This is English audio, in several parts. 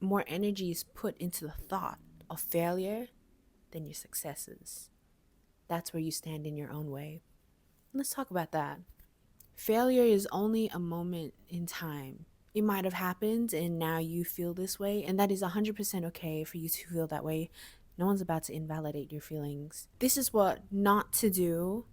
more energy is put into the thought of failure than your successes. That's where you stand in your own way. Let's talk about that. Failure is only a moment in time. It might have happened and now you feel this way, and that is 100% okay for you to feel that way. No one's about to invalidate your feelings. This is what not to do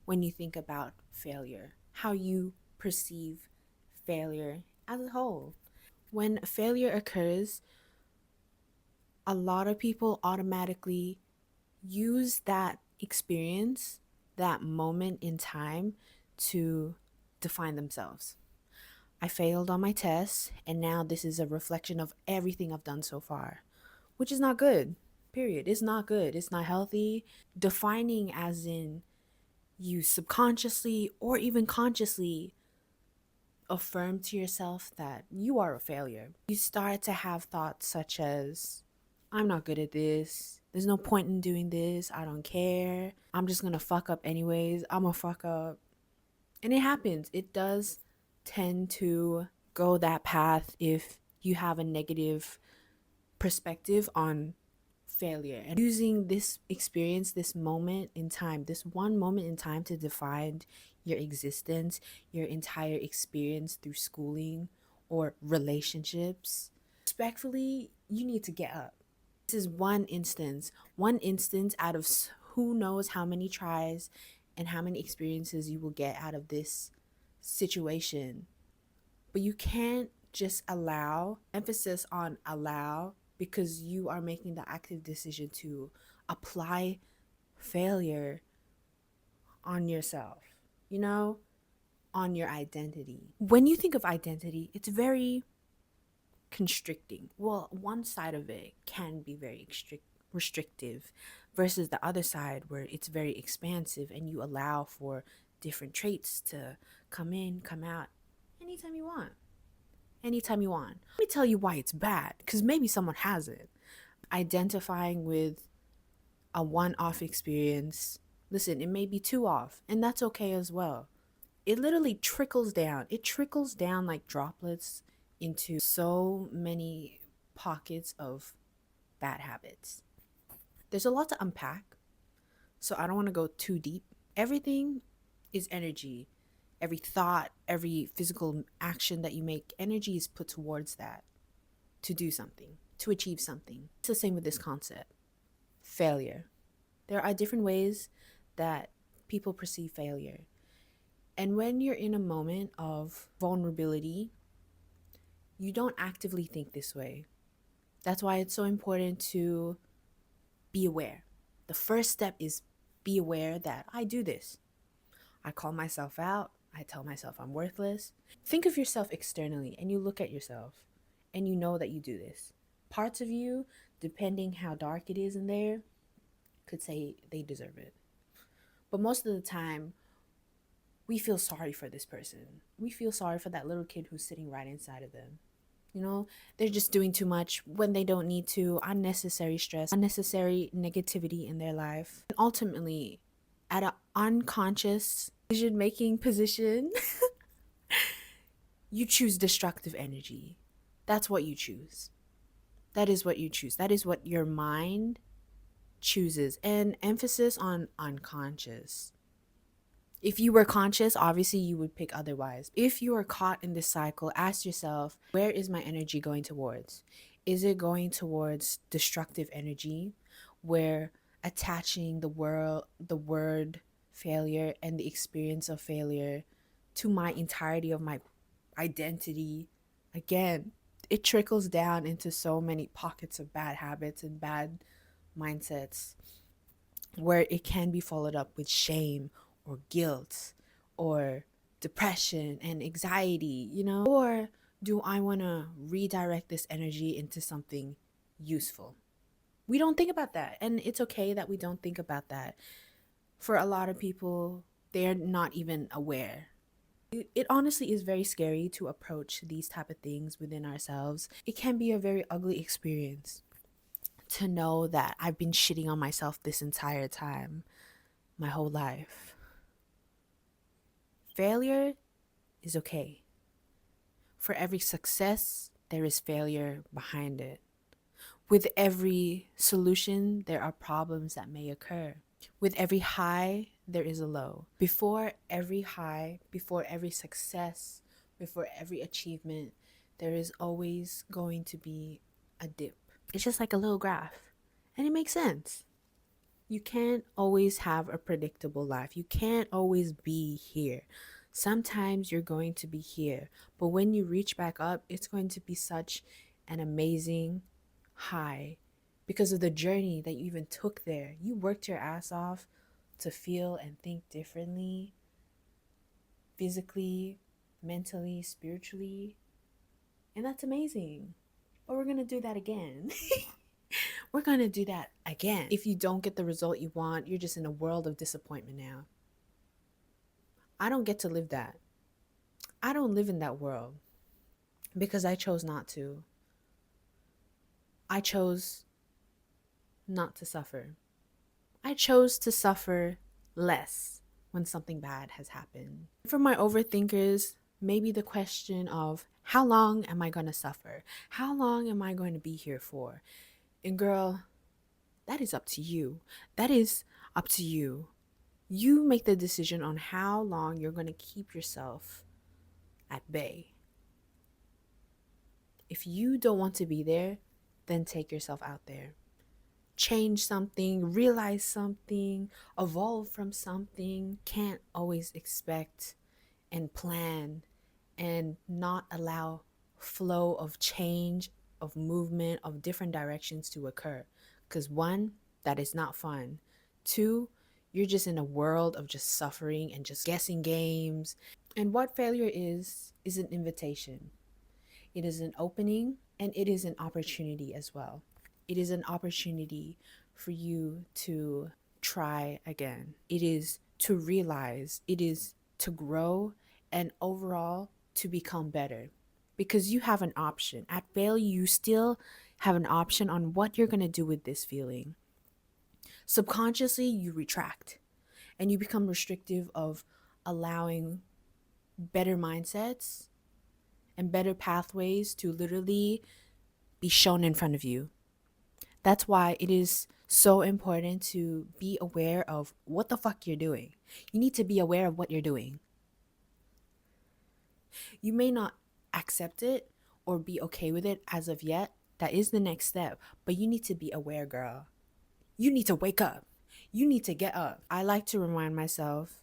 when you think about failure, how you perceive failure as a whole. When failure occurs, a lot of people automatically use that experience, that moment in time, to define themselves. I failed on my test, and now this is a reflection of everything I've done so far, which is not good. Period. It's not good. It's not healthy. Defining as in you subconsciously or even consciously affirm to yourself that you are a failure. You start to have thoughts such as, I'm not good at this. There's no point in doing this. I don't care. I'm just gonna fuck up anyways. I'm a fuck up. And it happens. It does tend to go that path if you have a negative perspective on failure. And using this experience, this moment in time, this one moment in time to define your existence, your entire experience through schooling or relationships, respectfully, you need to get up. This is one instance out of who knows how many tries and how many experiences you will get out of this situation. But you can't just allow, emphasis on allow, because you are making the active decision to apply failure on yourself, on your identity. When you think of identity, it's very constricting. Well, one side of it can be very restrictive versus the other side where it's very expansive and you allow for different traits to come in, come out anytime you want. Anytime you want. Let me tell you why it's bad, because maybe someone has it. Identifying with a one-off experience, listen, it may be two off, and that's okay as well. It literally trickles down. It trickles down like droplets into so many pockets of bad habits. There's a lot to unpack, so I don't want to go too deep. Everything is energy. Every thought, every physical action that you make, energy is put towards that to do something, to achieve something. It's the same with this concept. Failure. There are different ways that people perceive failure. And when you're in a moment of vulnerability, you don't actively think this way. That's why it's so important to be aware. The first step is be aware that I do this. I call myself out. I tell myself I'm worthless. Think of yourself externally and you look at yourself and you know that you do this. Parts of you, depending how dark it is in there, could say they deserve it. But most of the time, we feel sorry for this person. We feel sorry for that little kid who's sitting right inside of them. They're just doing too much when they don't need to, unnecessary stress, unnecessary negativity in their life. And ultimately, at an unconscious decision-making position, you choose destructive energy. That's what you choose. That is what you choose. That is what your mind chooses. And emphasis on unconscious. If you were conscious, obviously you would pick otherwise. If you are caught in this cycle, ask yourself, where is my energy going towards? Is it going towards destructive energy, where attaching the word failure and the experience of failure to my entirety of my identity? Again, it trickles down into so many pockets of bad habits and bad mindsets where it can be followed up with shame or guilt or depression and anxiety, Or do I want to redirect this energy into something useful? We don't think about that. And it's okay that we don't think about that. For a lot of people, they're not even aware. It honestly is very scary to approach these type of things within ourselves. It can be a very ugly experience to know that I've been shitting on myself this entire time, my whole life. Failure is okay. For every success, there is failure behind it. With every solution, there are problems that may occur. With every high, there is a low. Before every high, before every success, before every achievement, there is always going to be a dip. It's just like a little graph, and it makes sense. You can't always have a predictable life. You can't always be here. Sometimes you're going to be here, but when you reach back up, it's going to be such an amazing high because of the journey that you even took there. You worked your ass off to feel and think differently, physically, mentally, spiritually, and that's amazing. But we're going to do that again. We're going to do that again. If you don't get the result you want, you're just in a world of disappointment now. I don't get to live that. I don't live in that world because I chose not to. I chose not to suffer. I chose to suffer less when something bad has happened. For my overthinkers, maybe the question of how long am I going to suffer? How long am I going to be here for? And girl, that is up to you. That is up to you. You make the decision on how long you're going to keep yourself at bay. If you don't want to be there, then take yourself out there. Change something, realize something, evolve from something. Can't always expect and plan and not allow flow of change, of movement, of different directions to occur. Because one, that is not fun. Two, you're just in a world of just suffering and just guessing games. And what failure is an invitation. It is an opening and it is an opportunity as well. It is an opportunity for you to try again. It is to realize, it is to grow, and overall to become better. Because you have an option. At failure, you still have an option on what you're going to do with this feeling. Subconsciously, you retract and you become restrictive of allowing better mindsets and better pathways to literally be shown in front of you. That's why it is so important to be aware of what the fuck you're doing. You need to be aware of what you're doing. You may not accept it or be okay with it as of yet. That is the next step. But you need to be aware, girl. You need to wake up. You need to get up. I like to remind myself,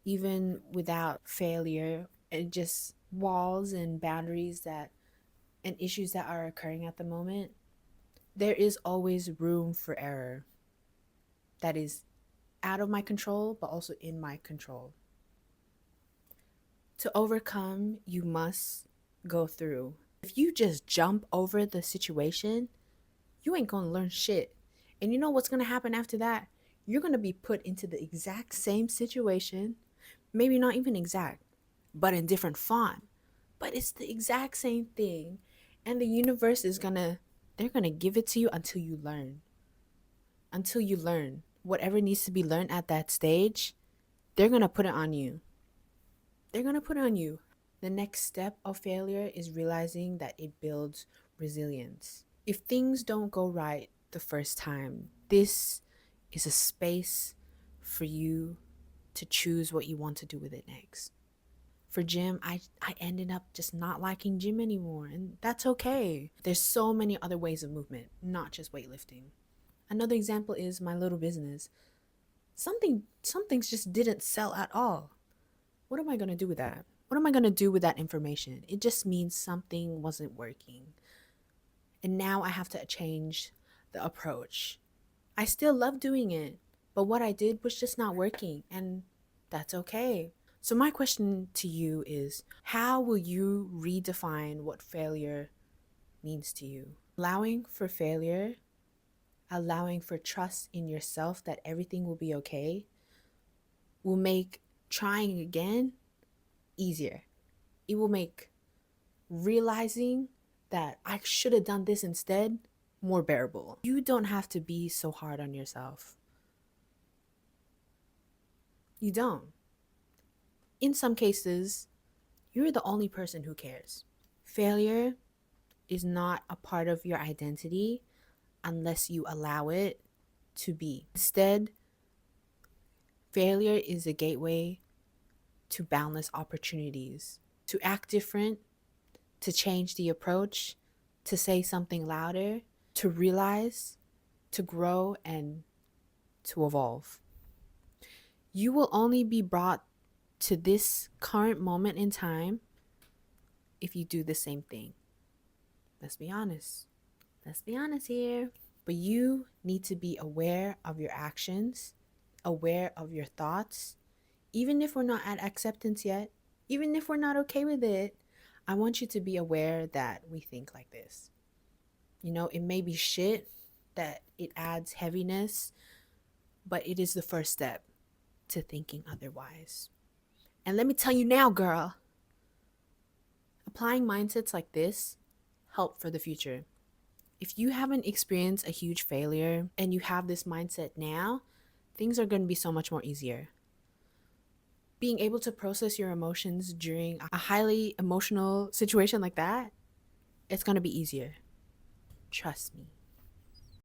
even without failure, and just walls and boundaries that and issues that are occurring at the moment, there is always room for error that is out of my control, but also in my control. To overcome, you must go through. If you just jump over the situation, you ain't gonna learn shit. And you know what's gonna happen after that? You're gonna be put into the exact same situation, maybe not even exact, but in different font. But it's the exact same thing. And the universe is they're gonna give it to you until you learn. Until you learn. Whatever needs to be learned at that stage, they're gonna put it on you. They're gonna put it on you. The next step of failure is realizing that it builds resilience. If things don't go right the first time, this is a space for you to choose what you want to do with it next. For gym, I ended up just not liking gym anymore, and that's okay. There's so many other ways of movement, not just weightlifting. Another example is my little business. Some things just didn't sell at all. What am I going to do with that? What am I going to do with that information? It just means something wasn't working. And now I have to change the approach. I still love doing it, but what I did was just not working, and that's okay. So my question to you is, how will you redefine what failure means to you? Allowing for failure, allowing for trust in yourself that everything will be okay, will make trying again easier. It will make realizing that I should have done this instead more bearable. You don't have to be so hard on yourself. You don't. In some cases, you're the only person who cares. Failure is not a part of your identity unless you allow it to be. Instead, failure is a gateway to boundless opportunities, to act different, to change the approach, to say something louder, to realize, to grow, and to evolve. You will only be brought to this current moment in time if you do the same thing. Let's be honest. Let's be honest here. But you need to be aware of your actions, aware of your thoughts. Even if we're not at acceptance yet, even if we're not okay with it, I want you to be aware that we think like this. You know, it may be shit, that it adds heaviness, but it is the first step to thinking otherwise. And let me tell you now, girl, applying mindsets like this help for the future. If you haven't experienced a huge failure and you have this mindset now, things are going to be so much more easier. Being able to process your emotions during a highly emotional situation like that, it's going to be easier. Trust me.